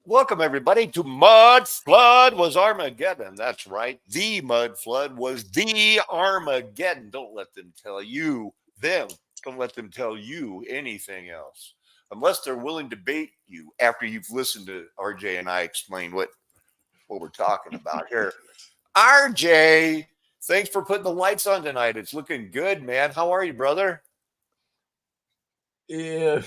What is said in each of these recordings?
Welcome, everybody, to Mud Flood was Armageddon. That's right. The Mud Flood was the Armageddon. Don't let them tell you, them. Don't let them tell you anything else. Unless they're willing to bait you after you've listened to RJ and I explain what we're talking about here. RJ, thanks for putting the lights on tonight. It's looking good, man. How are you, brother? Yeah.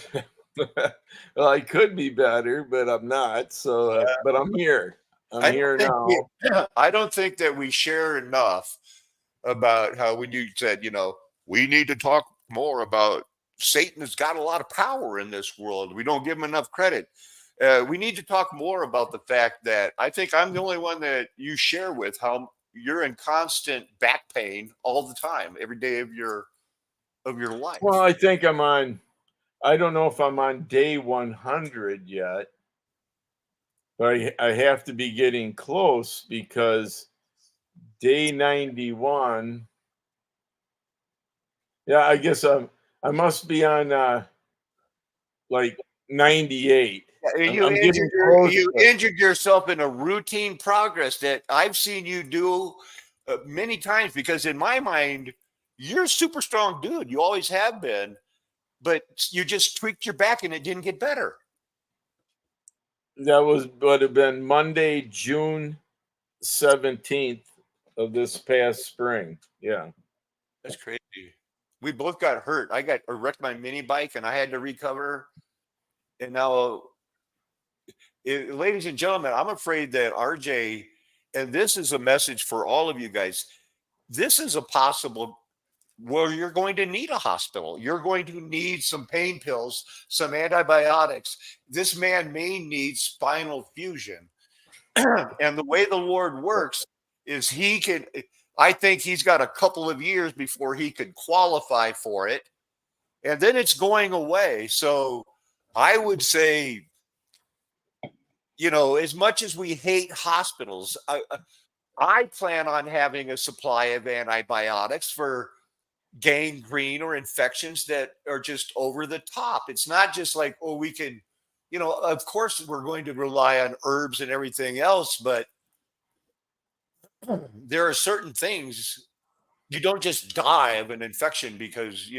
Well, I could be better, but I'm not. But I'm here. I'm I don't here think we, now. I don't think that we share enough about how when you said, we need to talk more about Satan has got a lot of power in this world. We don't give him enough credit. We need to talk more about the fact that I think I'm the only one that you share with how you're in constant back pain all the time, every day of your Well, life. I think I'm on. I don't know if I'm on day 100 yet, but I have to be getting close because day 91. Yeah, I guess I must be on like 98. You I'm injured getting close. you injured yourself in a routine progress that I've seen you do many times because in my mind you're a super strong dude. You always have been, but you just tweaked your back and it didn't get better. That would have been Monday, June 17th of this past spring. Yeah. That's crazy. We both got hurt. I wrecked my mini bike and I had to recover. And now, ladies and gentlemen, I'm afraid that RJ, and this is a message for all of you guys. This is a possible where you're going to need a hospital. You're going to need some pain pills, some antibiotics. This man may need spinal fusion. And the way the Lord works is I think he's got a couple of years before he could qualify for it. And then it's going away. So I would say, as much as we hate hospitals, I plan on having a supply of antibiotics for gangrene or infections that are just over the top. It's not just like, oh, we can, of course, we're going to rely on herbs and everything else, but there are certain things you don't just die of an infection because,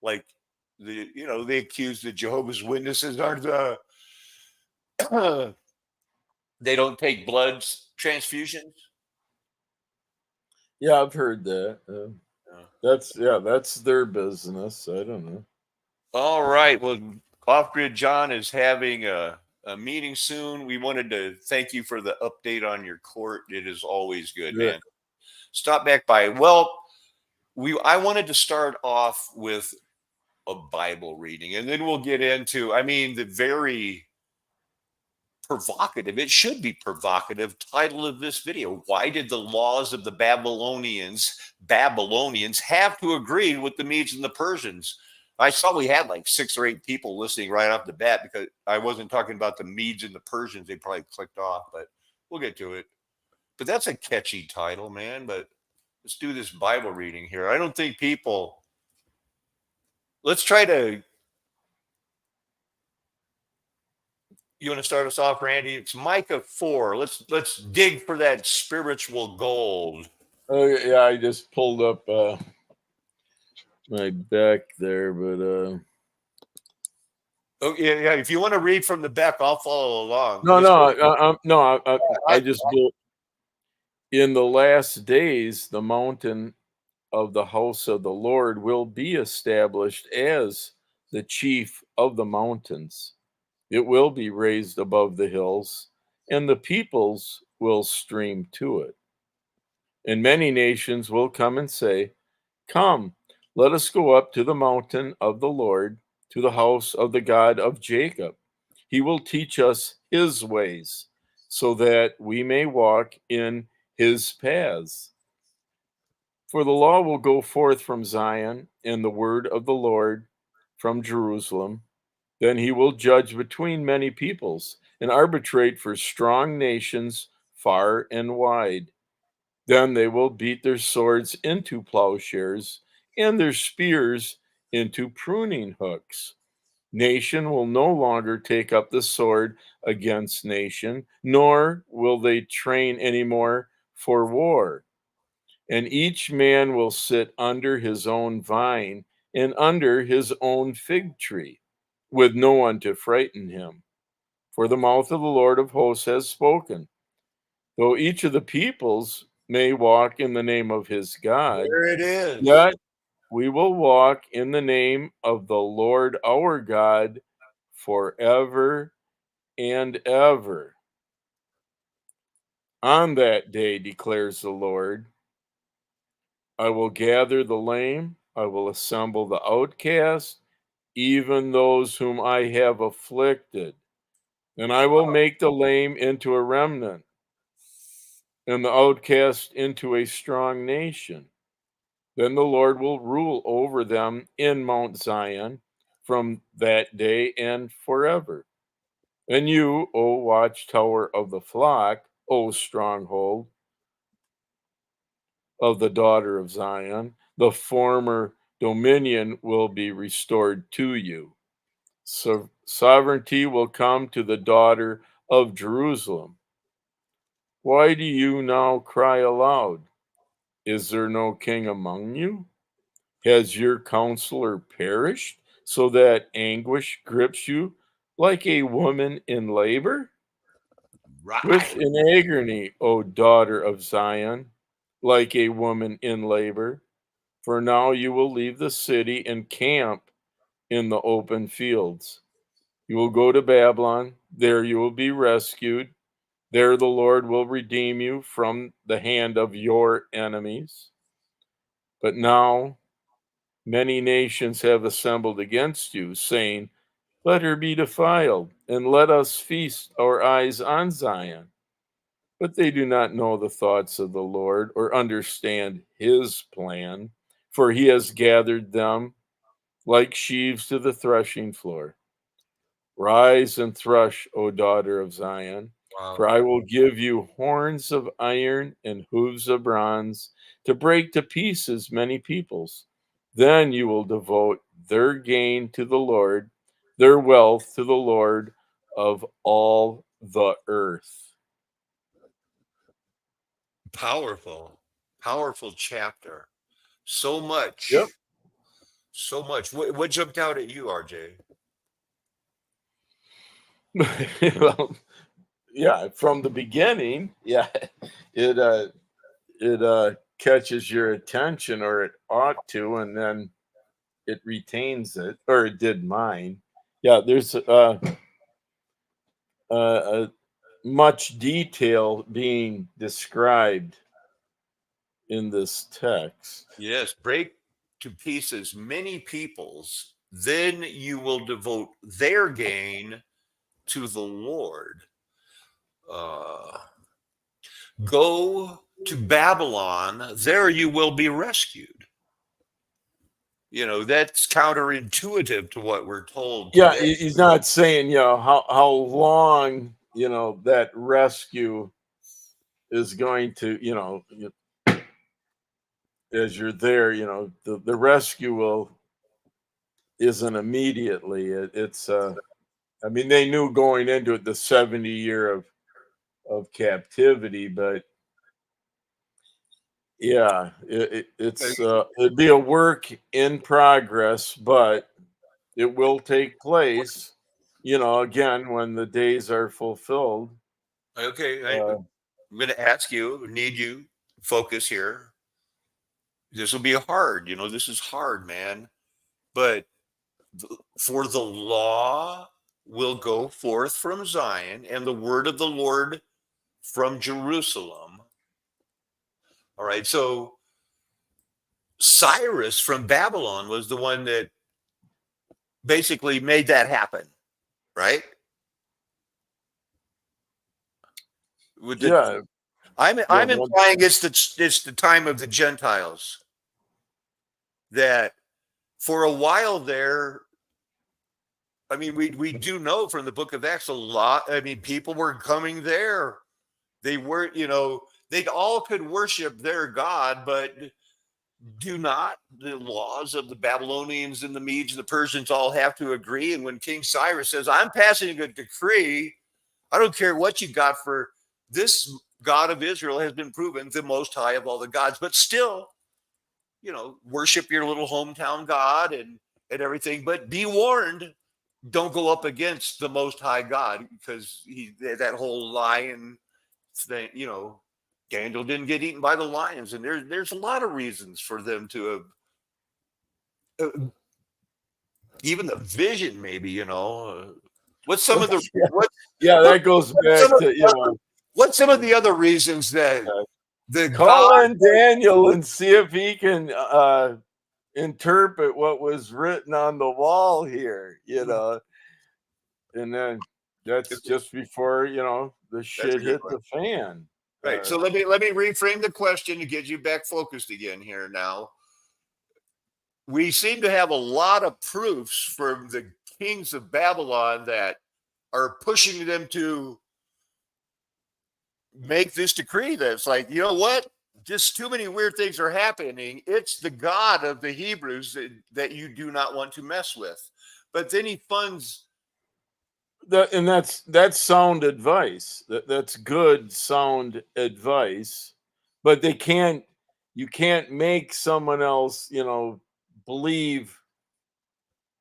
like they accuse the Jehovah's Witnesses aren't they don't take blood transfusions. Yeah, I've heard that. Yeah. That's their business. I don't know. All right. Well, Off Grid John is having a meeting soon. We wanted to thank you for the update on your court. It is always good, Yeah. man. Stop back by. Well, I wanted to start off with a Bible reading, and then we'll get into, the very provocative, it should be provocative title of this video. Why did the laws of the Babylonians have to agree with the Medes and the Persians? I saw we had like 6 or 8 people listening right off the bat because I wasn't talking about the Medes and the Persians. They probably clicked off, but we'll get to it. But that's a catchy title, man. But let's do this Bible reading here. I don't think people, let's try to, you want to start us off, Randy? It's Micah 4. Let's dig for that spiritual gold. Oh yeah, I just pulled up my back there, but Oh yeah. If you want to read from the back, I'll follow along. no, Just no, go. I I, just built. In the last days, the mountain of the house of the Lord will be established as the chief of the mountains. It will be raised above the hills, and the peoples will stream to it. And many nations will come and say, come, let us go up to the mountain of the Lord, to the house of the God of Jacob. He will teach us his ways, so that we may walk in his paths. For the law will go forth from Zion, and the word of the Lord from Jerusalem. Then he will judge between many peoples and arbitrate for strong nations far and wide. Then they will beat their swords into plowshares and their spears into pruning hooks. Nation will no longer take up the sword against nation, nor will they train anymore for war. And each man will sit under his own vine and under his own fig tree, with no one to frighten him. For the mouth of the Lord of hosts has spoken. Though each of the peoples may walk in the name of his God, There it is. yet we will walk in the name of the Lord our God forever and ever. On that day, declares the Lord, I will gather the lame, I will assemble the outcast, even those whom I have afflicted, and I will make the lame into a remnant, and the outcast into a strong nation. Then the Lord will rule over them in Mount Zion from that day and forever. And you, O watchtower of the flock, O stronghold of the daughter of Zion, the former dominion will be restored to you. So sovereignty will come to the daughter of Jerusalem. Why do you now cry aloud? Is there no king among you? Has your counselor perished, so that anguish grips you like a woman in labor? With Right. an agony, O daughter of Zion, like a woman in labor. For now you will leave the city and camp in the open fields. You will go to Babylon. There you will be rescued. There the Lord will redeem you from the hand of your enemies. But now many nations have assembled against you, saying, let her be defiled, and let us feast our eyes on Zion. But they do not know the thoughts of the Lord or understand his plan, for he has gathered them like sheaves to the threshing floor. Rise and thresh, O daughter of Zion, for Wow. I will give you horns of iron and hooves of bronze to break to pieces many peoples. Then you will devote their gain to the Lord, their wealth to the Lord of all the earth. Powerful, powerful chapter. So Yep. much, so much. What jumped out at you, RJ? Well, yeah, from the beginning, yeah, it catches your attention, or it ought to, and then it retains it, or it did mine. Yeah, there's much detail being described in this text. Yes, break to pieces many peoples, then you will devote their gain to the Lord. Uh, Go to Babylon, there you will be rescued. That's counterintuitive to what we're told Yeah, today. he's not saying, how long, that rescue is going to, as you're there, the rescue will isn't immediately. It's I mean, they knew going into it the 70 year of captivity, but yeah, it'd be a work in progress, but it will take place, again when the days are fulfilled. Okay, Uh, I'm going to ask you, need you, focus here. This will be hard. This is hard, man. But for the law will go forth from Zion and the word of the Lord from Jerusalem. All right. So Cyrus from Babylon was the one that basically made that happen, right? With the yeah, I'm yeah, I'm implying it's the time of the Gentiles that for a while there. I mean, we do know from the book of Acts a lot. I mean, people were coming there. They were, they all could worship their God, but do not the laws of the Babylonians and the Medes and the Persians all have to agree? And when King Cyrus says, I'm passing a decree, I don't care what you got, for this God of Israel has been proven the most high of all the gods, but still, worship your little hometown God and everything, but be warned, don't go up against the most high God, because that whole lion thing, Daniel didn't get eaten by the lions, and there's a lot of reasons for them to have, even the vision, maybe, what's some of the what, Yeah, what that goes what's back some of to, the other, what's some of the other reasons that the call God, on Daniel and see if he can interpret what was written on the wall here, and then that's just before, the that's a shit good hit one. the fan. Right. So let me reframe the question to get you back focused again here now. We seem to have a lot of proofs from the kings of Babylon that are pushing them to make this decree that's like, you know what? Just too many weird things are happening. It's the God of the Hebrews that you do not want to mess with. But then he funds. And that's sound advice. That's good sound advice, but you can't make someone else, believe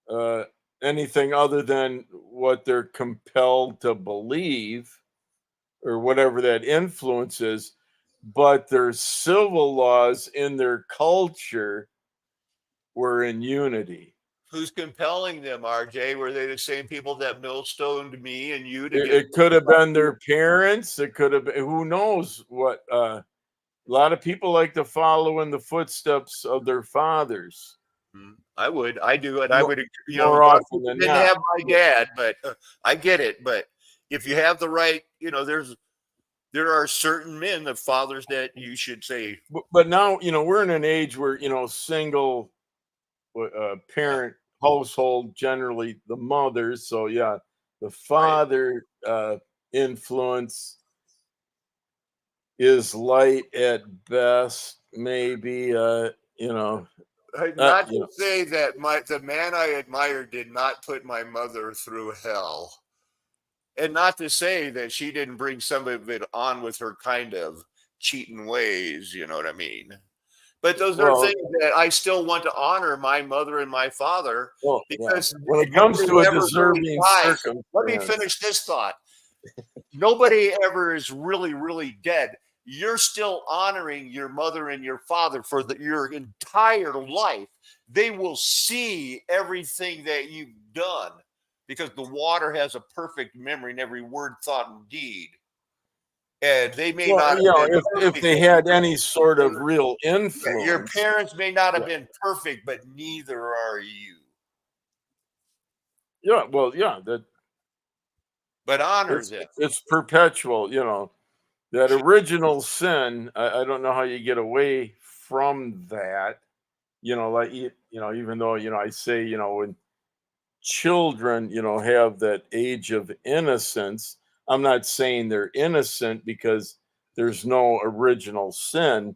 uh, anything other than what they're compelled to believe, or whatever that influence is. But their civil laws in their culture were in unity. Who's compelling them, RJ? Were they the same people that millstoned me and you to It, get? it could have been their parents. It could have been, who knows what. A lot of people like to follow in the footsteps of their fathers. I do, and I would, a More lot of often people than didn't not. have my dad, but I get it. But if you have the right, there are certain men, the fathers, that you should say, But now, we're in an age where, single parent household, generally the mothers. So yeah, the right, father influence is light at best, maybe. not You to know, say that the man I admired did not put my mother through hell, and not to say that she didn't bring some of it on with her kind of cheating ways. You know what I mean? But those are well, things that I still want to honor my mother and my father, yeah. because When it comes nobody to a ever really deserving dies. Let me circumstance, finish this thought. Nobody ever is really, really dead. You're still honoring your mother and your father for your entire life. They will see everything that you've done, because the water has a perfect memory in every word, thought, and deed. And they may well, not have been if perfect, they but had any sort of real your influence, parents may not have yeah, been perfect, but neither are you. yeah, well, yeah, that But honor it's them. it's perpetual. That original sin. I don't know how you get away from that. Like even though I say when children have that age of innocence, I'm not saying they're innocent because there's no original sin.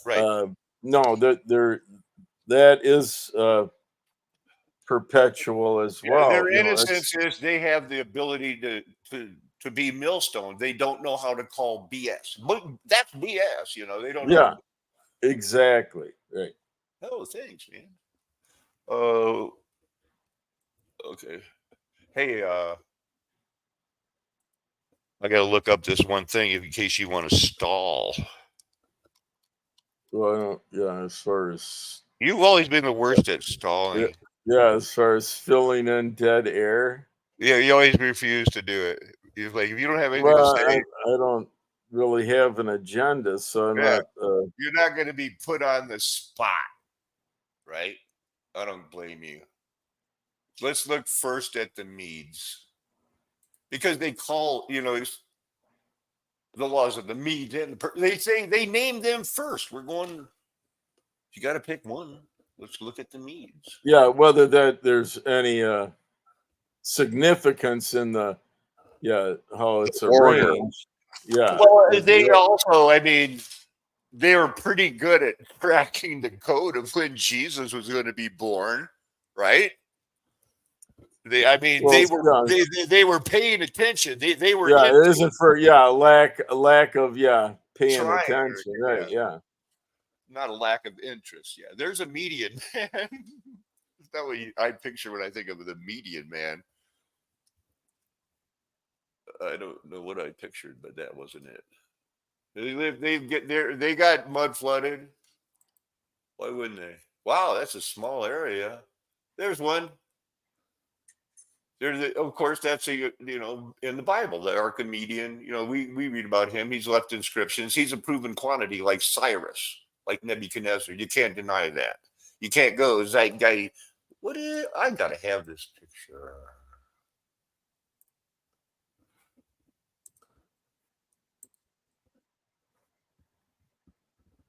Right. Uh, no, that is perpetual as Yeah, well. their It's innocence is they have the ability to be millstone. They don't know how to call BS. But that's BS, they don't yeah, know. exactly right. Oh, thanks, man. Oh, okay. Hey, I gotta look up this one thing in case you want to stall. Well, I don't, yeah, as far as You've always been the worst at yeah, stalling. yeah, as far as filling in dead air. Yeah, you always refuse to do it. You're like, if you don't have anything to Well, say, I don't really have an agenda, so I'm yeah, not. you're not going to be put on the spot, right? I don't blame you. Let's look first at the Medes, because they call, the laws of the Medes, and they say they name them first. We're going, you got to pick one. Let's look at the Medes. Yeah, whether that there's any significance in the how it's Order. arranged. Yeah, Well, is they the also, I mean, they were pretty good at cracking the code of when Jesus was going to be born, right? I mean, Well, yeah, they were paying attention. They were yeah, it into isn't it, for lack of paying trying, attention, yeah, right? Yeah. not a lack of interest. Yeah, there's a median man. Is that what I picture when I think of the median man? I don't know what I pictured, but that wasn't it. They got mud flooded. Why wouldn't they? Wow, that's a small area. There's one. Of course, that's in the Bible, the Archimedean. We read about him. He's left inscriptions. He's a proven quantity, like Cyrus, like Nebuchadnezzar. You can't deny that. You can't go. Is that guy? I gotta have this picture.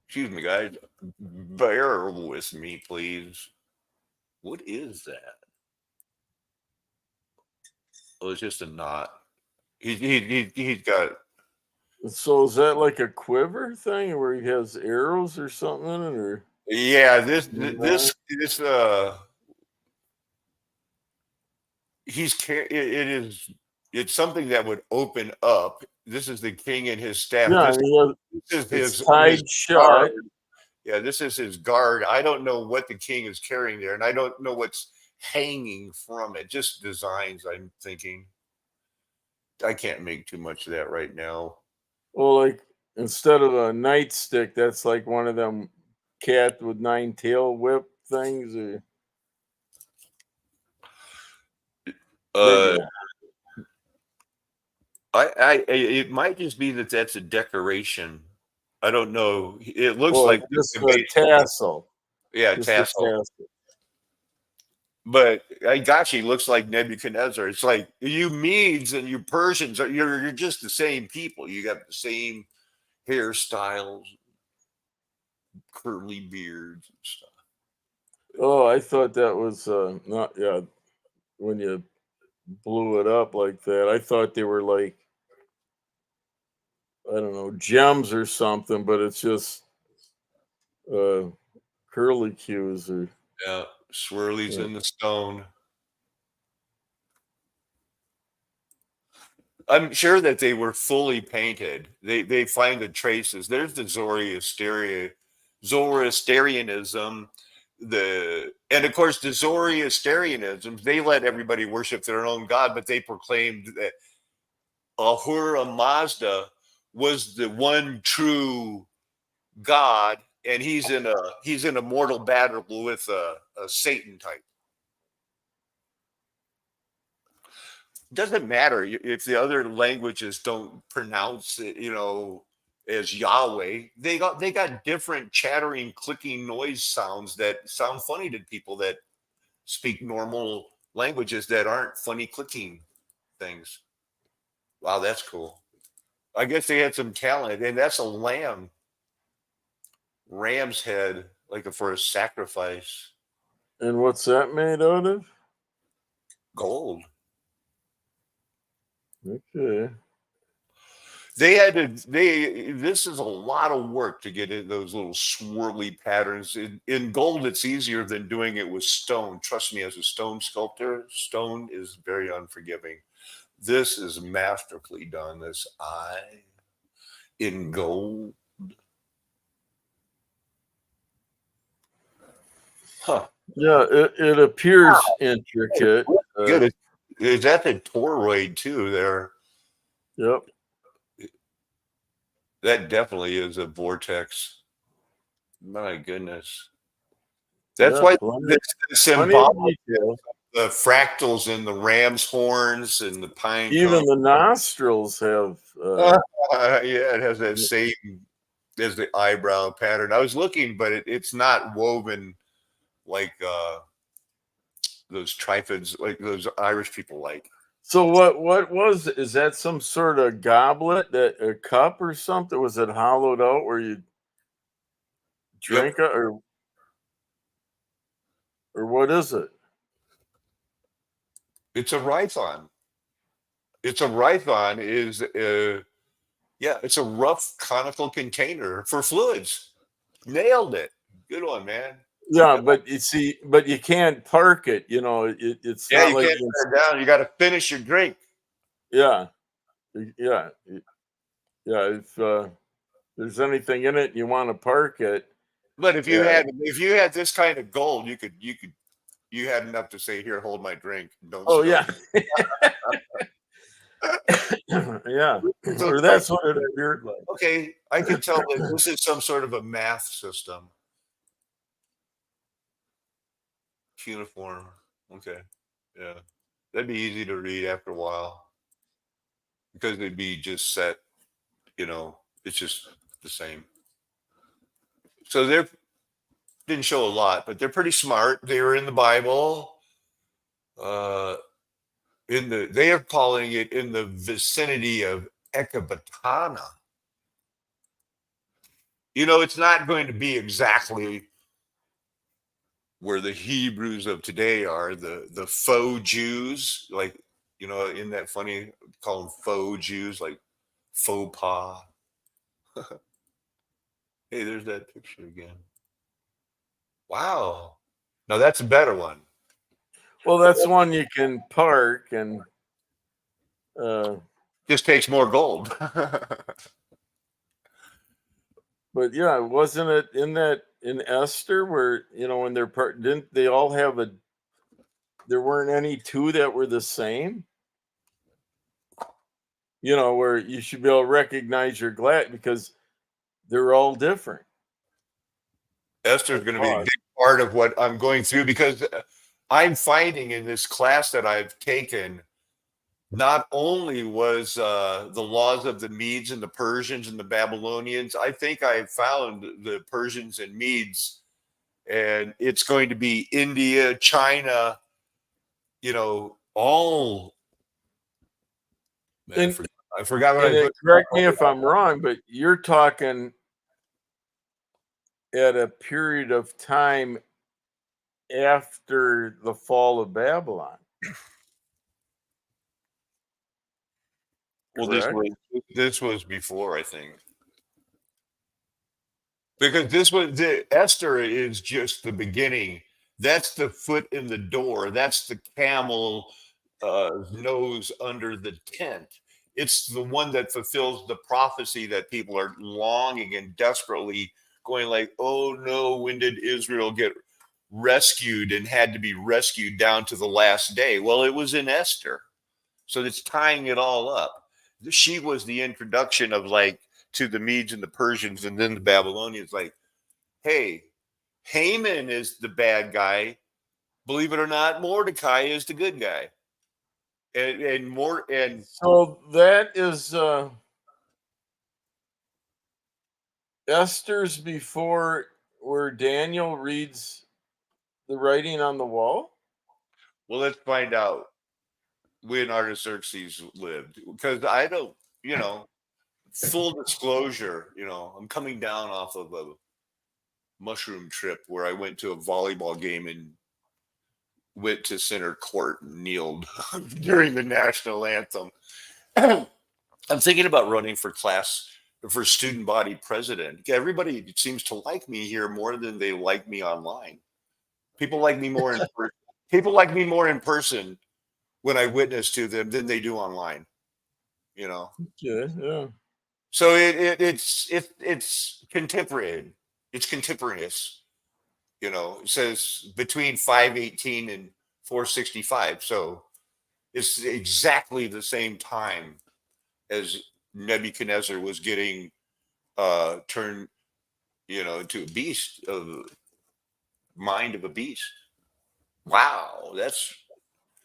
Excuse me, guys. Bear with me, please. What is that? Oh, it's just a knot. He's got. So is that like a quiver thing where he has arrows or something in it, or Yeah, yeah. this it is, it's something that would open up. This is the king and his staff. Yeah, This is it's his tied guard. shut. Yeah, this is his guard. I don't know what the king is carrying there, and I don't know what's hanging from it. Just designs, I'm thinking. I can't make too much of that right now. Well, like instead of a nightstick, that's like one of them cat with 9 tail whip things, or Uh, maybe it might just be that that's a decoration. I don't know. It looks well, like just the a tassel, yeah, just a tassel. tassel. But Aigachi looks like Nebuchadnezzar. It's like you Medes and you Persians you're just the same people. You got the same hairstyles, curly beards and stuff. Oh, I thought that was not yeah. When you blew it up like that, I thought they were like, I don't know, gems or something, but it's just uh curly cues or Yeah, swirlies yeah. in the stone. I'm sure that they were fully painted. They find the traces. There's the Zoroastrianism, and of course the Zoroastrianism. They let everybody worship their own god, but they proclaimed that Ahura Mazda was the one true God, and he's in a mortal battle with a Satan type. Doesn't matter if the other languages don't pronounce it, as Yahweh. They got different chattering, clicking noise sounds that sound funny to people that speak normal languages that aren't funny clicking things. Wow, that's cool. I guess they had some talent, and that's a ram's head, like for a sacrifice. And what's that made out of? Gold. Okay. They had to. This is a lot of work to get in those little swirly patterns. In gold, it's easier than doing it with stone. Trust me, as a stone sculptor, stone is very unforgiving. This is masterfully done. This eye in gold. Huh. Yeah, it appears intricate. Good. Is that the toroid too? There, Yep. that definitely is a vortex. My goodness. That's Yeah, why plenty, the plenty of symbolic, detail. the fractals and the ram's horns and the pine cone. Even the nostrils have. Yeah, it has that same as the eyebrow pattern. I was looking, but it's not woven like those trifids, like those Irish people like. So what was is that some sort of goblet that a cup or something? Was it hollowed out where you Yep, drink it, or what is it? it's a rhython. It's a rhython. Yeah, it's a rough conical container for fluids. Nailed it. Good one, man. Yeah, but you see, but you can't park it. You know, it's Yeah, not you like can't set it down. You got to finish your drink. yeah, yeah, yeah. If there's anything in it, and you want to park it. But Yeah. if you had this kind of gold, you had enough to say, "Here, hold my drink. Don't Oh spill yeah, yeah. it." So Or it's like, that's what it appeared like. okay, I can tell that this is some sort of a math system. Cuneiform. Okay. Yeah. That'd be easy to read after a while because they'd be just set, it's just the same. So they didn't show a lot, but they're pretty smart. They were in the Bible. Uh, they are calling it in the vicinity of Ecbatana. It's not going to be exactly where the Hebrews of today are, the faux Jews, like, isn't that funny? Call them faux Jews, like faux pas. Hey, there's that picture again. Wow. Now that's a better one. Well, that's one you can park and. Just takes more gold. But yeah, wasn't it in Esther where when they're part didn't they all have a there weren't any two that were the same? Where you should be able to recognize your glad because they're all different. Esther's I going to be a thought. big part of what I'm going through because I'm finding in this class that I've taken, not only was the laws of the Medes and the Persians and the Babylonians, I think I found the Persians and Medes, and it's going to be India, China, all. Man, And I forgot what I and put. correct me if I'm wrong, but you're talking at a period of time after the fall of Babylon, Well, correct? this was before, I think, because this was Esther is just the beginning. That's the foot in the door. That's the camel nose under the tent. It's the one that fulfills the prophecy that people are longing and desperately going like, "Oh no, when did Israel get rescued and had to be rescued down to the last day?" Well, it was in Esther. So it's tying it all up. She was the introduction of like to the Medes and the Persians and then the Babylonians, like, hey, Haman is the bad guy. Believe it or not, Mordecai is the good guy. And more and So that is Esther's before where Daniel reads the writing on the wall? well, let's find out when Artaxerxes lived. Because I don't, full disclosure, I'm coming down off of a mushroom trip where I went to a volleyball game and went to center court and kneeled during the national anthem. I'm thinking about running for student body president. Everybody seems to like me here more than they like me online. People like me more in person. People like me more in person when I witness to them than they do online. You know, Yeah, yeah. so it's contemporary. It's contemporaneous. It says between 518 and 465. So it's exactly the same time as Nebuchadnezzar was getting turned, into a beast of mind of a beast. Wow,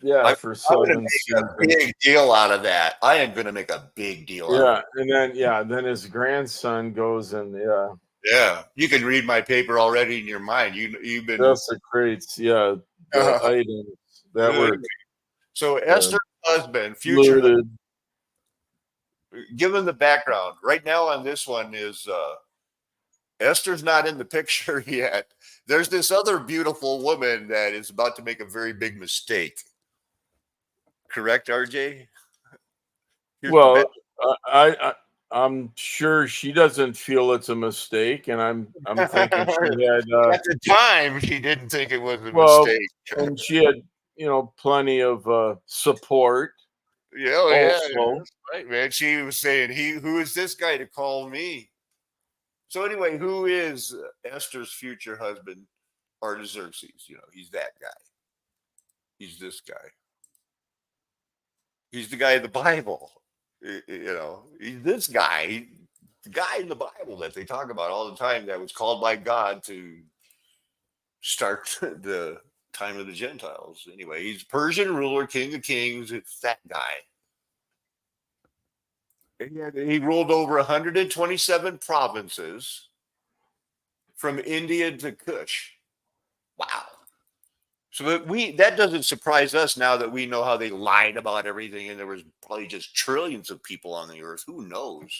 Yeah, for I'm going to 7 make a seasons. big deal out of that. I am going to make a big deal out of Yeah, and then his grandson goes and it. Yeah, you can read my paper already in your mind. You've been desecrates, the items that were so uh, Esther's husband, future. looted. Given the background, right now on this one is Esther's not in the picture yet. There's this other beautiful woman that is about to make a very big mistake. Correct, RJ? Here's the back. Well, I I'm sure she doesn't feel it's a mistake, and I'm thinking she had At the time, she didn't think it was a well, mistake. and she had plenty of support Yeah, oh, yeah, also. that's right, man. She was saying, who is this guy to call me?" So anyway, who is Esther's future husband, Artaxerxes? He's that guy. He's this guy. He's the guy in the Bible. He's this guy. The guy in the Bible that they talk about all the time that was called by God to start the time of the Gentiles. Anyway, he's Persian ruler, king of kings. It's that guy. He ruled over 127 provinces from India to Kush. Wow. So that doesn't surprise us now that we know how they lied about everything, and there was probably just trillions of people on the earth. Who knows?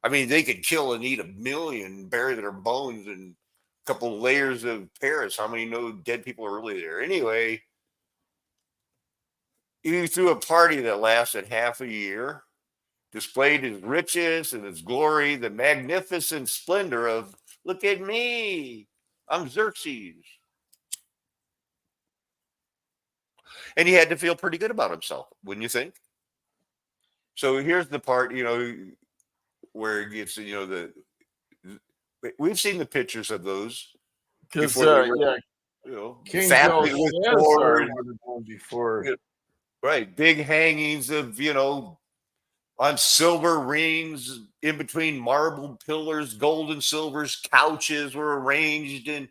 I mean, they could kill and eat a million, bury their bones in a couple layers of Paris. How many dead people are really there? Anyway, he threw a party that lasted half a year, displayed his riches and his glory, the magnificent splendor of, "Look at me, I'm Xerxes." And he had to feel pretty good about himself, wouldn't you think? So here's the part, where it gets, we've seen the pictures of those Because before they were, yeah, King fastened with Belshazzar cords, would have gone before. right? Big hangings of, on silver rings in between marble pillars, gold and silvers, couches were arranged in.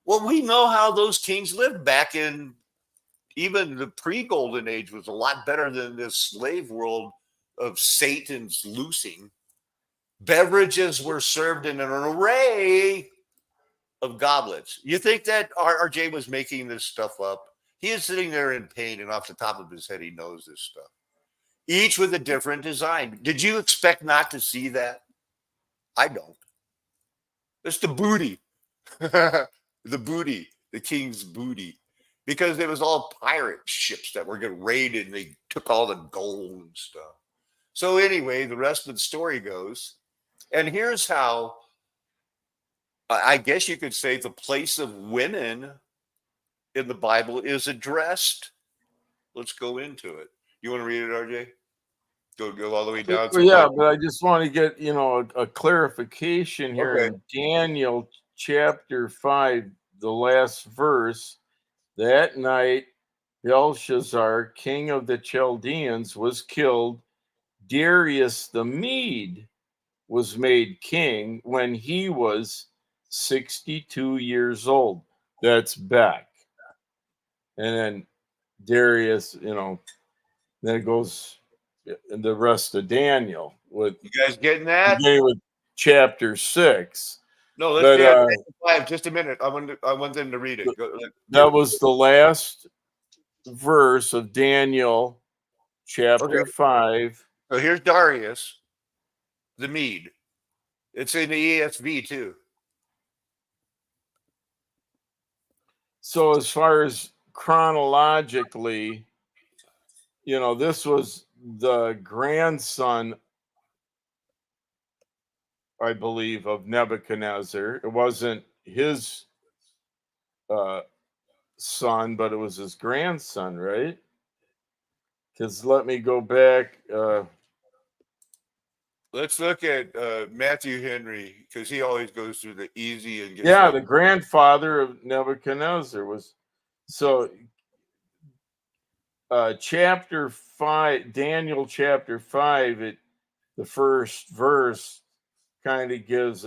Well, we know how those kings lived back in even the pre-golden age was a lot better than this slave world of Satan's loosing. Beverages were served in an array of goblets. You think that RJ was making this stuff up? He is sitting there in pain, and off the top of his head, he knows this stuff. Each with a different design. Did you expect not to see that? I don't. It's the booty. The booty, the king's booty. Because it was all pirate ships that were getting raided and they took all the gold and stuff. So, anyway, the rest of the story goes. And here's how I guess you could say the place of women in the Bible is addressed. Let's go into it. You want to read it, RJ? Go all the way down Well, through yeah, like, but I just want to get a clarification here okay. in Daniel chapter 5, the last verse. That night, Belshazzar, king of the Chaldeans, was killed. Darius the Mede was made king when he was 62 years old. That's back. And then Darius, then it goes in the rest of Daniel with You guys getting that? beginning with chapter 6. No, let's But be on Daniel 5. Just a minute. I want them to read it. that was the last verse of Daniel Okay. chapter 5. So here's Darius, the Mede. It's in the ESV too. So as far as chronologically, this was the grandson, I believe, of Nebuchadnezzar. It wasn't his uh, son, but it was his grandson, right? Because let me go back. Let's look at Matthew Henry because he always goes through the easy and gets Yeah, right. the grandfather of Nebuchadnezzar was. So chapter 5, Daniel chapter 5, the first verse kind of gives,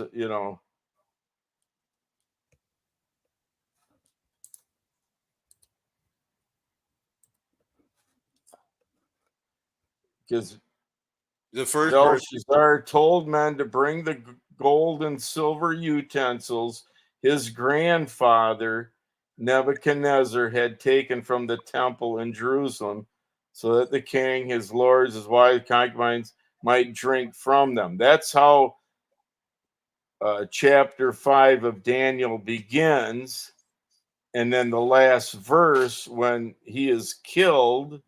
because The first verse. Belshazzar told men to bring the gold and silver utensils his grandfather Nebuchadnezzar had taken from the temple in Jerusalem, so that the king, his lords, his wives, concubines might drink from them. That's how chapter 5 of Daniel begins. And then the last verse, when he is killed,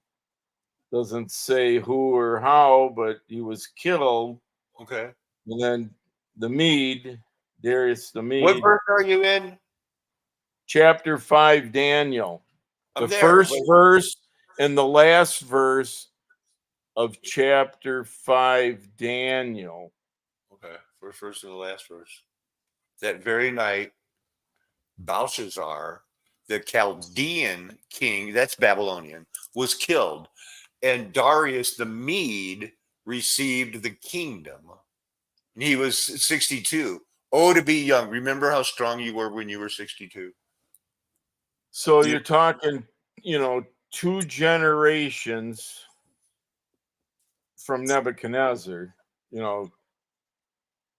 doesn't say who or how, but he was killed. Okay. And then the Mede, Darius the What Mede, verse are you in? chapter 5, Daniel. I'm The there. first verse and the last verse of chapter 5, Daniel. Okay. First verse and the last verse. That very night, Belshazzar, the Chaldean king, that's Babylonian, was killed, and Darius the Mede received the kingdom. And he was 62. Oh, to be young. Remember how strong you were when you were 62? So Yeah. you're talking, 2 generations from Nebuchadnezzar. You know,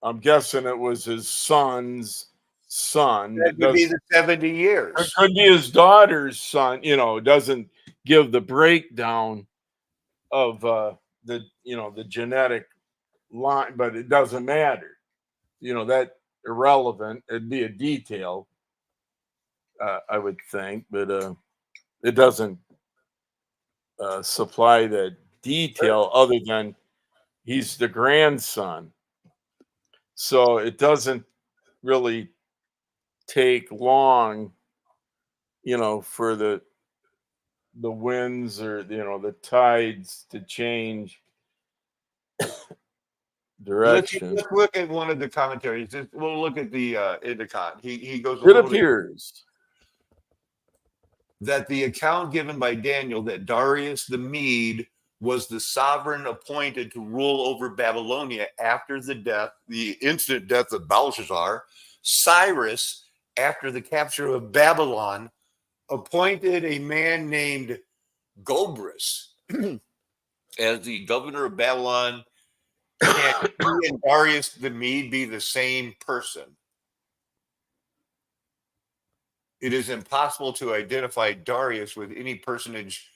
I'm guessing it was his son's son, That but would be does the 70 it years. could be his daughter's son. It doesn't give the breakdown of the genetic line, but it doesn't matter. That irrelevant. It'd be a detail, I would think, but it doesn't supply the detail other than he's the grandson. So it doesn't really take long, for the winds or the tides to change direction. Let's look at one of the commentaries. We'll look at the Indicon. He goes a It little bit appears. that the account given by Daniel that Darius the Mede was the sovereign appointed to rule over Babylonia after the instant death of Belshazzar. Cyrus, after the capture of Babylon, appointed a man named Gobris as the governor of Babylon. Can he and Darius the Mede be the same person? It is impossible to identify Darius with any personage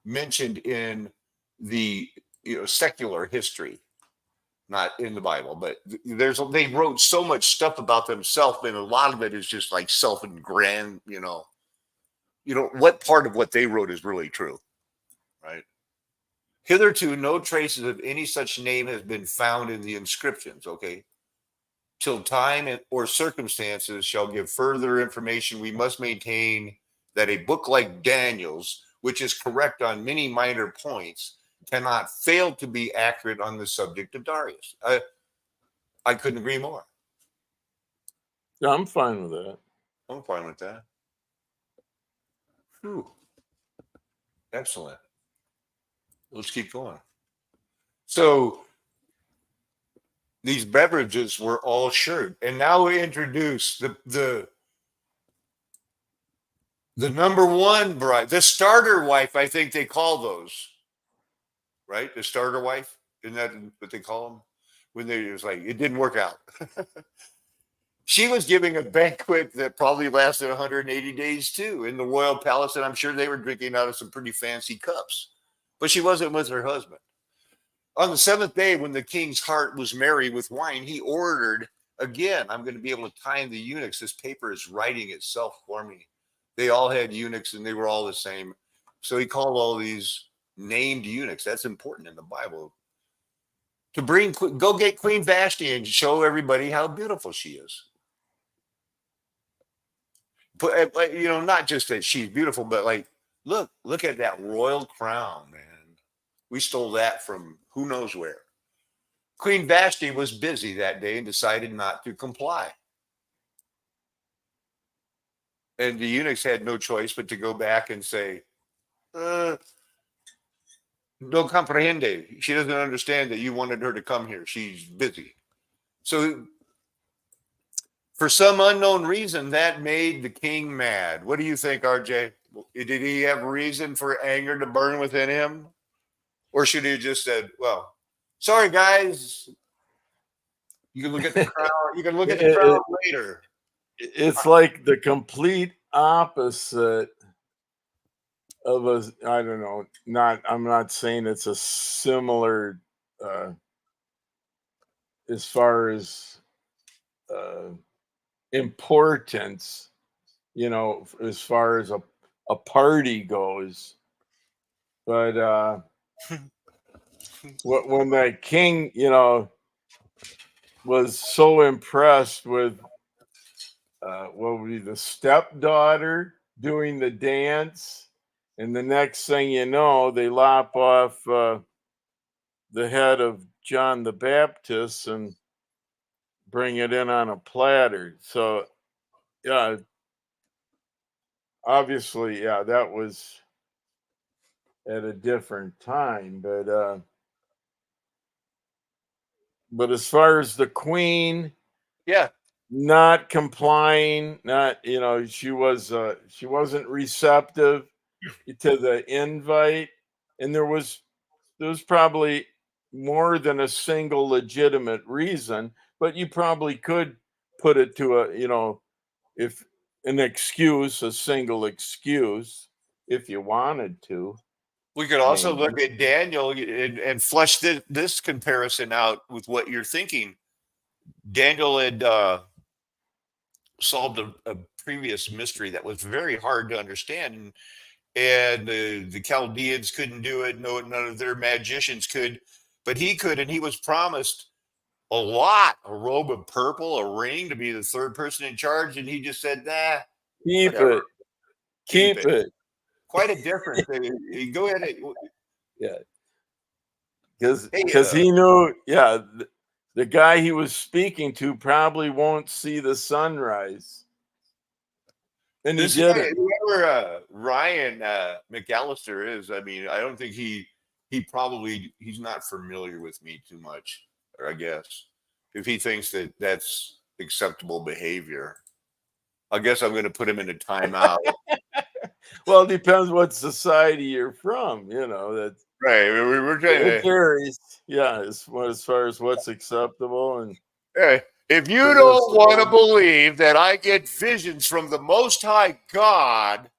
mentioned in the secular history, not in the Bible. But they wrote so much stuff about themselves, and a lot of it is just like self and grand. What part of what they wrote is really true, right? Hitherto, no traces of any such name has been found in the inscriptions. Okay, till time or circumstances shall give further information, we must maintain that a book like Daniel's, which is correct on many minor points, cannot fail to be accurate on the subject of Darius. I couldn't agree more. Yeah, I'm fine with that. I'm fine with that. Whew. Excellent. Let's keep going. So these beverages were all shared, and now we introduce the number one bride, the starter wife, I think they call those, right? The starter wife. Isn't that what they call them? When they was like, it didn't work out. She was giving a banquet that probably lasted 180 days too in the royal palace. And I'm sure they were drinking out of some pretty fancy cups, but she wasn't with her husband. On the seventh day, when the king's heart was merry with wine, he ordered again, I'm going to be able to time the eunuchs. This paper is writing itself for me. They all had eunuchs and they were all the same. So he called all these named eunuchs. That's important in the Bible. Go get Queen Vashti and show everybody how beautiful she is. But not just that she's beautiful, but like, look at that royal crown, man. We stole that from who knows where. Queen Vashti was busy that day and decided not to comply. And the eunuchs had no choice but to go back and say, no comprehende. She doesn't understand that you wanted her to come here. She's busy. So, for some unknown reason, that made the king mad. What do you think, RJ? Did he have reason for anger to burn within him? Or should he have just said, well, sorry, guys. You can look at the crowd. You can look at the crowd later. It's like the complete opposite of a, I don't know, I'm not saying it's a similar as far as uh, importance, as far as a party goes. But when the king, was so impressed with what would be the stepdaughter doing the dance, and the next thing you know, they lop off the head of John the Baptist and bring it in on a platter. So yeah, obviously, yeah, that was at a different time, but as far as the queen Yeah, not complying, not she wasn't receptive to the invite, and there was probably more than a single legitimate reason, but you probably could put it to if an excuse, a single excuse, if you wanted to, we could also maybe. look at Daniel and flesh this comparison out with what you're thinking. Daniel had solved a previous mystery that was very hard to understand, and the Chaldeans couldn't do it. No, none of their magicians could, but he could, and he was promised a lot, a robe of purple, a ring to be the third person in charge, and he just said, "Nah, Keep whatever, it, keep keep it." it. Quite a difference. Go ahead. Yeah, because Hey, he knew, yeah, the guy he was speaking to probably won't see the sunrise, and he this guy, didn't. whoever Ryan McAllister is, I mean, I don't think he's not familiar with me too much, or I guess if he thinks that that's acceptable behavior, I guess I'm going to put him in a timeout. Well, it depends what society you're from. That Right? We're trying it to. varies. Yeah, as far as what's acceptable and Hey, if you don't want to permissible. believe that I get visions from the Most High God,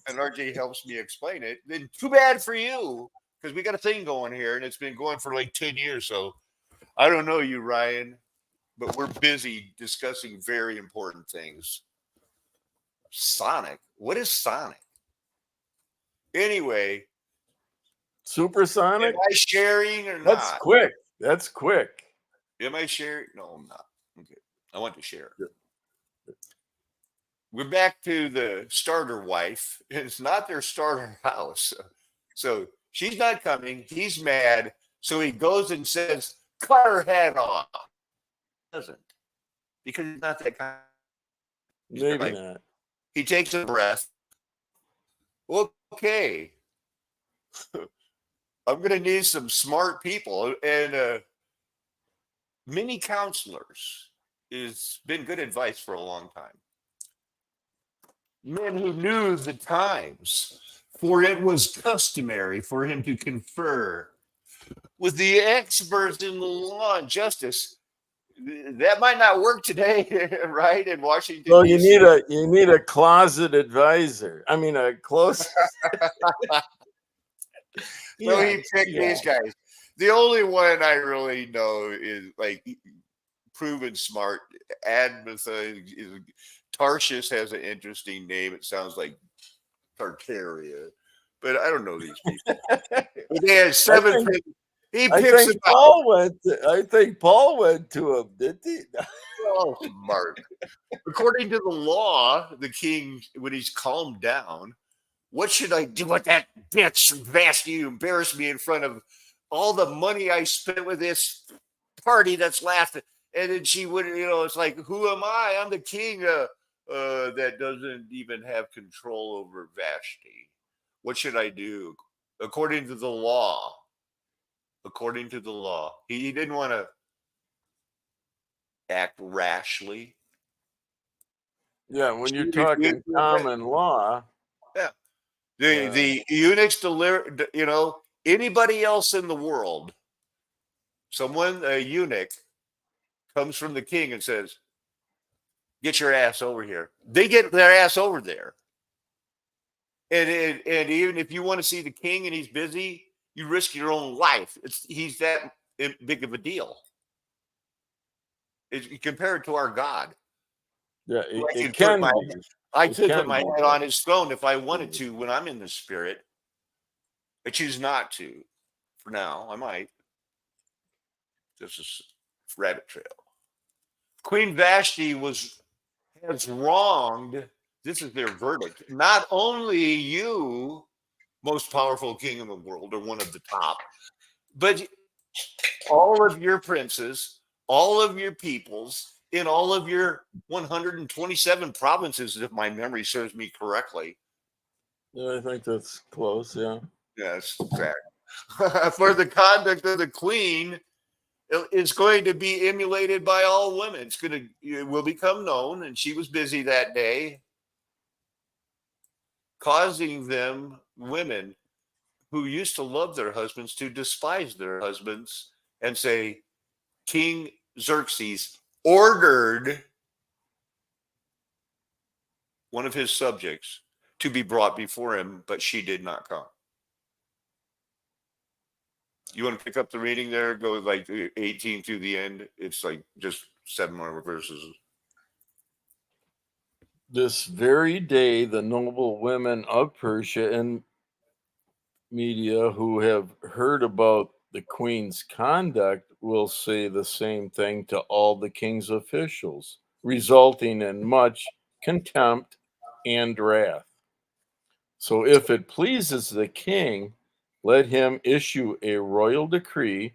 and RJ helps me explain it, then too bad for you, because we got a thing going here, and it's been going for like 10 years. So I don't know you, Ryan, but we're busy discussing very important things. Sonic. What is Sonic? Anyway, am Supersonic? I sharing or That's not? quick. That's quick. Am I sharing? No, I'm not. Okay. I want to share. We're back to the starter wife. It's not their starter house. So she's not coming. He's mad. So he goes and says, cut her head off. Doesn't, because he's not that kind. He's Maybe like, not. he takes a breath. Okay. I'm going to need some smart people. And many counselors has been good advice for a long time. Men who knew the times, for it was customary for him to confer with the experts in the law and justice. That might not work today, right? In Washington, Well, you D.C. need a closet advisor. I mean, a close. So Yeah, he picked yeah. these guys. The only one I really know is like proven smart. Admatha is Tarshish has an interesting name. It sounds like Tartaria, but I don't know these people. But they had I seven. think He I picks think them out. Paul went. I think Paul went to him, did he? Oh, smart. According to the law, the king, when he's calmed down, what should I do with that bitch Vashti? You embarrass me in front of all the money I spent with this party that's lasted. And then she would, it's like, who am I? I'm the king that doesn't even have control over Vashti. What should I do? According to the law, he didn't want to act rashly. Yeah, when She you're refused talking to obey. common law, Yeah. The uh, the eunuchs deliver, anybody else in the world, a eunuch comes from the king and says, "Get your ass over here." They get their ass over there. And even if you want to see the king and he's busy, you risk your own life. He's that big of a deal. Compared to our God. yeah, Who I it can put can my be. I It could put can my be head done. on his throne if I wanted to when I'm in the spirit. I choose not to. For now, I might. Just a rabbit trail. Queen Vashti has wronged. This is their verdict. Not only you, most powerful king in the world, or one of the top, but all of your princes, all of your peoples, in all of your 127 provinces, if my memory serves me correctly. Yeah, I think that's close. Yeah. Yes, exactly. For the conduct of the queen is going to be emulated by all women. It will become known, and she was busy that day, causing them, women who used to love their husbands, to despise their husbands and say, King Xerxes ordered one of his subjects to be brought before him, but she did not come. You want to pick up the reading there? Go like 18 to the end. It's like just 7 more verses. This very day, the noble women of Persia and Media who have heard about the queen's conduct will say the same thing to all the king's officials, resulting in much contempt and wrath. So, if it pleases the king, let him issue a royal decree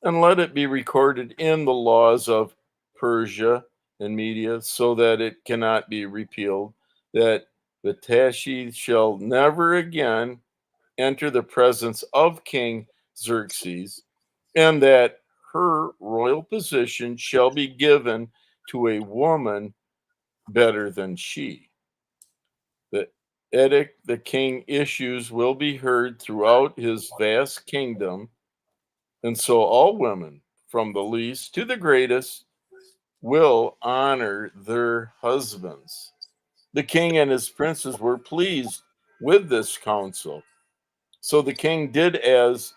and let it be recorded in the laws of Persia and Media so that it cannot be repealed, that Vashti shall never again enter the presence of King Xerxes, and that her royal position shall be given to a woman better than she. The edict the king issues will be heard throughout his vast kingdom, and so all women, from the least to the greatest, will honor their husbands. The king and his princes were pleased with this counsel. So the king did as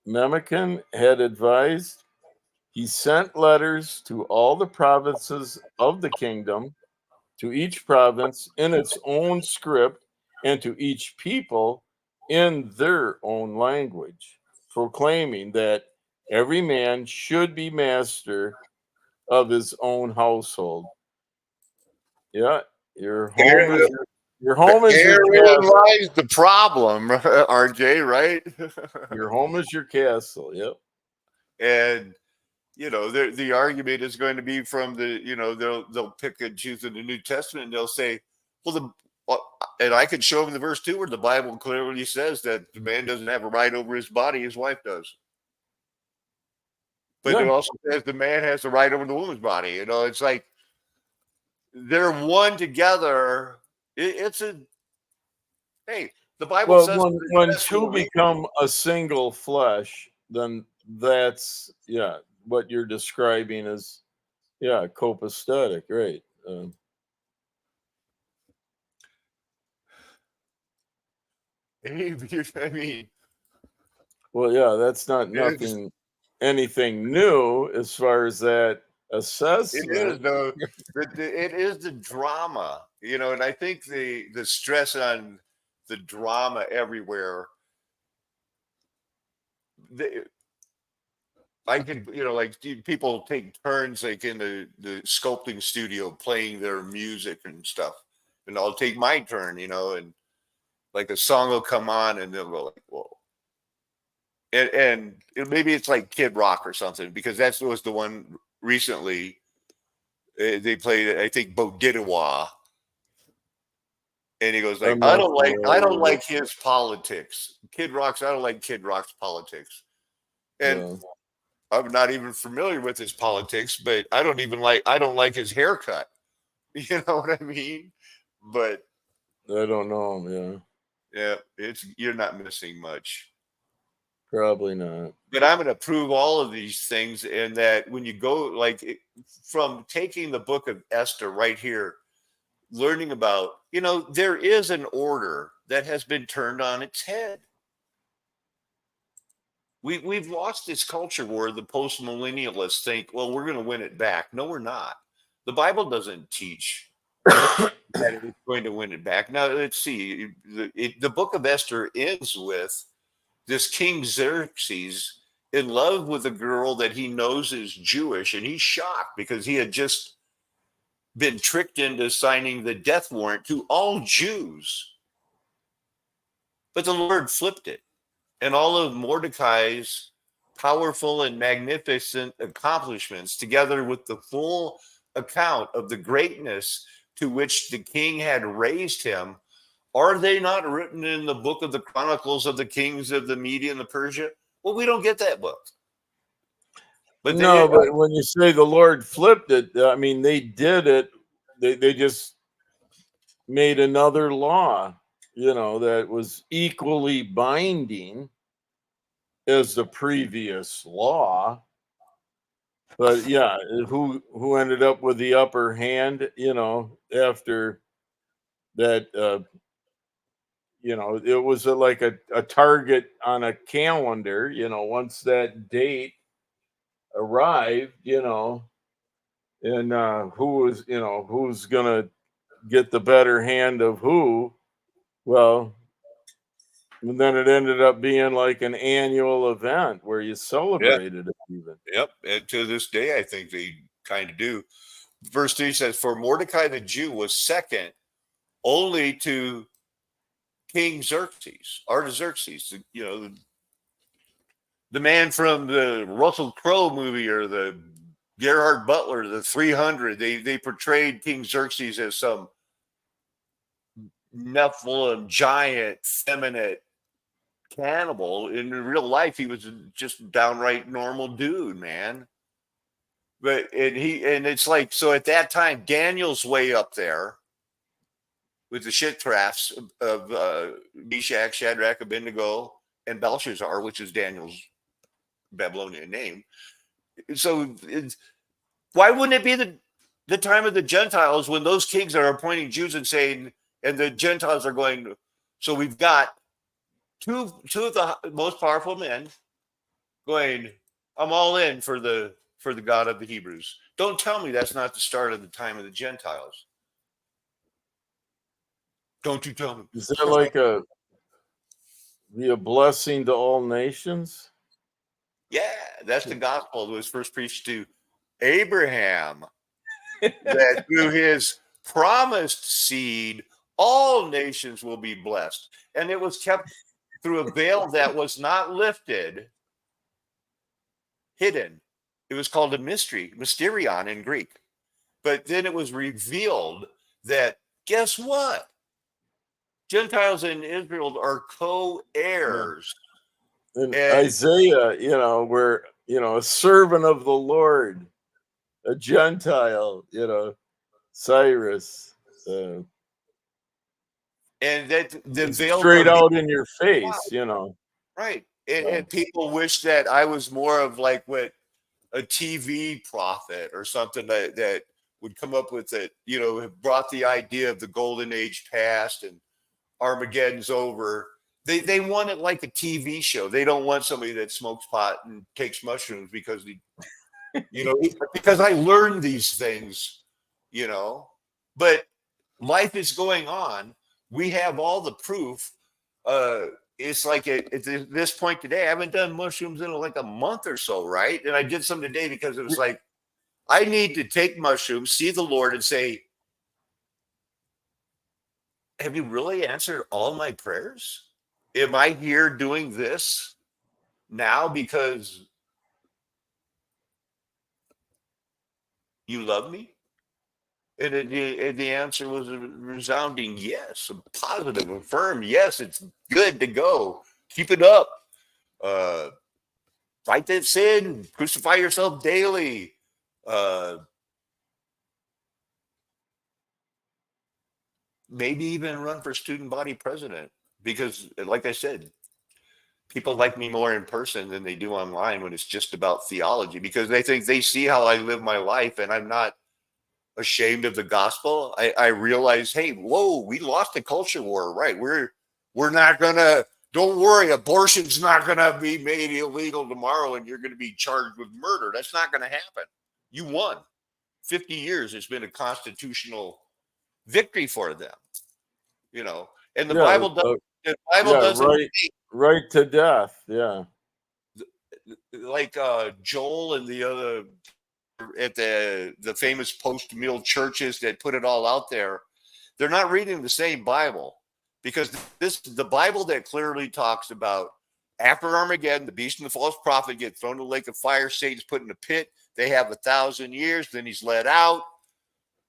Memucan had advised. He sent letters to all the provinces of the kingdom, to each province in its own script, and to each people in their own language, proclaiming that every man should be master of his own household. Yeah, your home is your home is your Herein castle. lies the problem, RJ, right? Your home is your castle. Yep. And the argument is going to be from they'll pick and choose in the New Testament, and they'll say, and I could show them the verse too, where the Bible clearly says that the man doesn't have a right over his body, his wife does. But it Yeah. also says the man has the right over the woman's body. It's like they're one together. It's a hey, the Bible Well, says when two become a single flesh, then that's what you're describing is copacetic, right? I mean, Well, yeah, that's not it's, anything new as far as that it is assessment. though. It is the drama, and I think the stress on the drama everywhere. The, I can, like people take turns, like in the sculpting studio, playing their music and stuff, and I'll take my turn, and like a song will come on, and they'll go like, "Whoa," and maybe it's like Kid Rock or something, because that was the one recently. They played, I think, Bo Diddley, and he goes like, I'm I not don't like I familiar don't with. like his politics. I don't like Kid Rock's politics. And Yeah, I'm not even familiar with his politics, but I don't like his haircut. You know what I mean? But I don't know him. Yeah, yeah, you're not missing much. probably not. But I'm going to prove all of these things, and that when you go from taking the book of Esther right here, learning about, there is an order that has been turned on its head. We've lost this culture where the post millennialists think, well, we're going to win it back. No, we're not. The Bible doesn't teach that it's going to win it back. Now, let's see. The book of Esther ends with this King Xerxes in love with a girl that he knows is Jewish, and he's shocked because he had just been tricked into signing the death warrant to all Jews. But the Lord flipped it. And all of Mordecai's powerful and magnificent accomplishments, together with the full account of the greatness to which the king had raised him, are they not written in the book of the Chronicles of the Kings of the Media and the Persia? Well, we don't get that book. But No, but when you say the Lord flipped it, I mean, they did it. They just made another law, that was equally binding as the previous law. But yeah, who ended up with the upper hand, after that, it was like a target on a calendar, once that date arrived, and who's gonna get the better hand of who. Well, and then it ended up being like an annual event where you yeah, celebrated it even. yep. And to this day, I think they kind of do. Verse 3 says, "For Mordecai the Jew was second only to King Xerxes, Artaxerxes, the man from the Russell Crowe movie or the Gerhard Butler, the 300. They portrayed King Xerxes as some Nephilim giant, feminine cannibal. In real life, he was just downright normal dude, man. But and it's like, so at that time, Daniel's way up there with the shit crafts of Meshach, Shadrach, Abednego, and Belshazzar, which is Daniel's Babylonian name. So why wouldn't it be the time of the Gentiles when those kings are appointing Jews and saying, and the Gentiles are going, so we've got two of the most powerful men going, I'm all in for the God of the Hebrews. Don't tell me that's not the start of the time of the Gentiles. Don't you tell me. Is that like be a blessing to all nations? Yeah, that's the gospel that was first preached to Abraham, that through his promised seed, all nations will be blessed. And it was kept through a veil that was not lifted, hidden. It was called a mystery, mysterion in Greek. But then it was revealed that, guess what? Gentiles and Israel are co-heirs. And And Isaiah, where, a servant of the Lord, a Gentile, Cyrus. and that the It's veils straight are being, out in your face, right. And people wish that I was more of like what a TV prophet or something that would come up with it, have brought the idea of the golden age past and Armageddon's over. They want it like a TV show. They don't want somebody that smokes pot and takes mushrooms because because I learned these things, you know. But life is going on. We have all the proof. It's like at this point today, I haven't done mushrooms in like a month or so, right? And I did some today because it was like, I need to take mushrooms, see the Lord, and say, have you really answered all my prayers? Am I here doing this now because you love me? And the answer was a resounding yes, a positive, a firm yes. It's good to go. Keep it up. Uh, Fight that sin. Crucify yourself daily. Uh, Maybe even run for student body president because, like I said, people like me more in person than they do online when it's just about theology because they think they see how I live my life and I'm not ashamed of the gospel. I realize, hey, whoa, we lost the culture war, right? We're not gonna. Don't worry, abortion's not gonna be made illegal tomorrow, and you're gonna be charged with murder. That's not gonna happen. You won. 50 years. It's been a constitutional victory for them. And the yeah, Bible doesn't. The Bible yeah, doesn't. right to death. Yeah. like Joel and the other at the famous post mill churches that put it all out there, they're not reading the same Bible, because this is the Bible that clearly talks about after Armageddon, the beast and the false prophet get thrown in the lake of fire. Satan's put in a pit. They have 1,000 years. Then he's let out.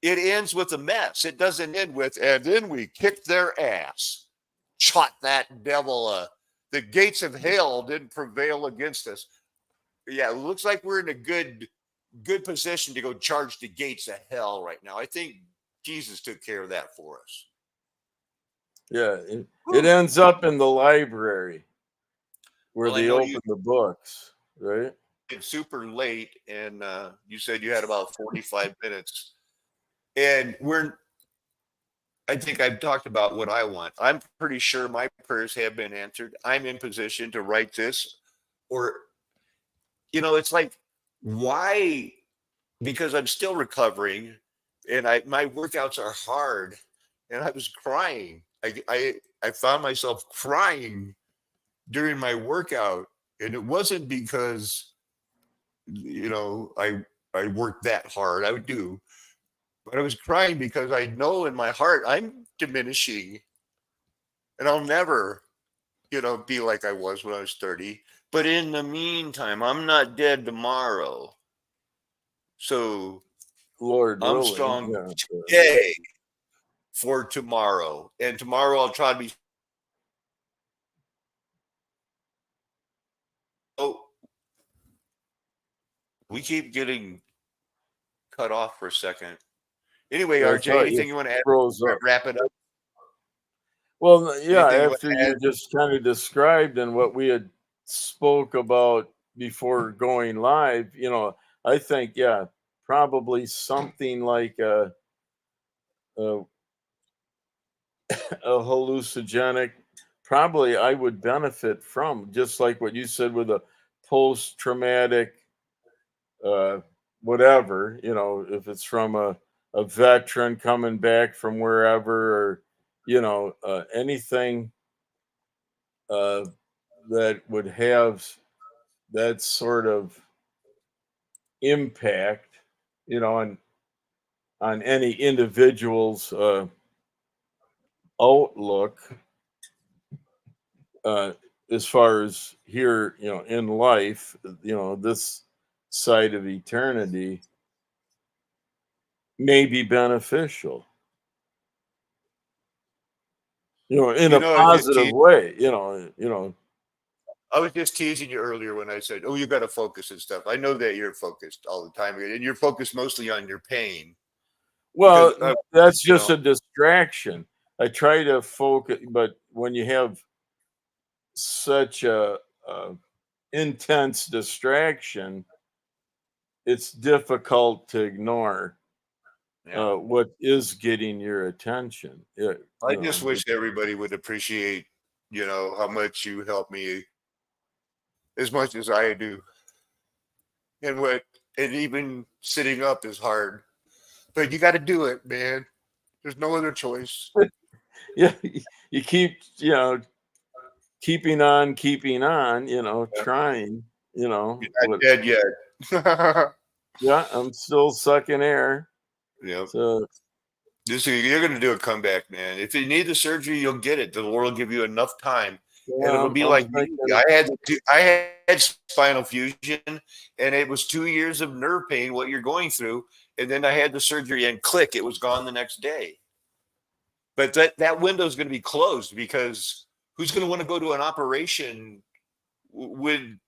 It ends with a mess. It doesn't end with, and then we kicked their ass. Shot that devil. The gates of hell didn't prevail against us. Yeah, it looks like we're in a good position to go charge the gates of hell right now. I think Jesus took care of that for us. Yeah, it ends up in the library where Well, I they know open the books, right? it's super late, and you said you had about 45 minutes. And I think I've talked about what I want. I'm pretty sure my prayers have been answered. I'm in position to write this, or, it's like, why? Because I'm still recovering, and my workouts are hard, and I was crying. I found myself crying during my workout, and it wasn't because I worked that hard. I would do, but I was crying because I know in my heart I'm diminishing, and I'll never be like I was when I was 30. But in the meantime, I'm not dead tomorrow, so Lord I'm willing. strong Yeah. today for tomorrow, and tomorrow I'll try to be. Oh, we keep getting cut off for a second. Anyway, I RJ, thought you anything you want to add? froze up. Wrap it up. Well, yeah, Anything you want after to you add? just kind of described and what we had spoke about before going live, I think, yeah, probably something like a, a hallucinogenic, probably I would benefit from, just like what you said with a post-traumatic uh, whatever, if it's from a veteran coming back from wherever, or, anything uh, that would have that sort of impact, on any individual's outlook, uh, as far as here, in life, this side of eternity may be beneficial, in a I was just positive teasing. way, I was just teasing you earlier when I said, "Oh, you got to focus and stuff." I know that you're focused all the time, and you're focused mostly on your pain because, Well, that's you just know, a distraction. I try to focus, but when you have such a intense distraction, it's difficult to ignore yeah. what is getting your attention. I just wish everybody would appreciate, how much you help me as much as I do, and even sitting up is hard, but you got to do it, man. There's no other choice. Yeah, you keep, keeping on, Yeah. trying, You're not what, dead yet. yeah, I'm still sucking air. Yep. So, You're going to do a comeback, man. If you need the surgery, you'll get it. The Lord will give you enough time, and it'll be I'm like me. thinking, I had spinal fusion, and it was 2 years of nerve pain. What you're going through, and then I had the surgery, and click, it was gone the next day. But that window is going to be closed, because who's going to want to go to an operation when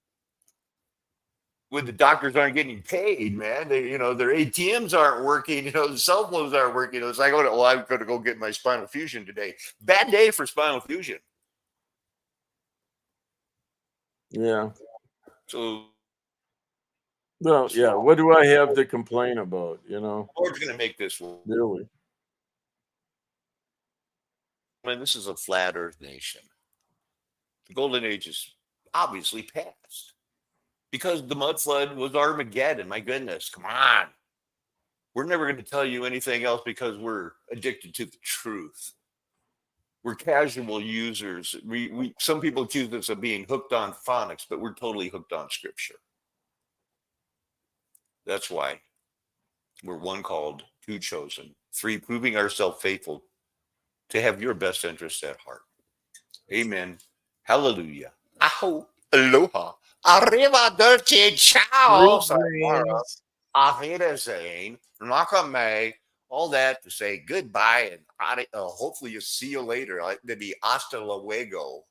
the doctors aren't getting paid, man? Their ATMs aren't working. The cell phones aren't working. It's like, oh, well, I'm going to go get my spinal fusion today. Bad day for spinal fusion. yeah. So Well, yeah. What do I have to complain about? the Lord's going to make this work. Really? Man, this is a flat Earth nation. The golden age is obviously past, because the mud flood was Armageddon. My goodness, come on. We're never going to tell you anything else because we're addicted to the truth. We're casual users. Some people accuse us of being hooked on phonics, but we're totally hooked on Scripture. That's why we're one called, two chosen, three proving ourselves faithful to have your best interests at heart. Amen. Hallelujah. Aho. Aloha. Arrivederci. Ciao. Sayonara. Greetings. Auf Wiedersehen. Nakame. All that to say goodbye and hopefully you'll see you later. Maybe hasta luego.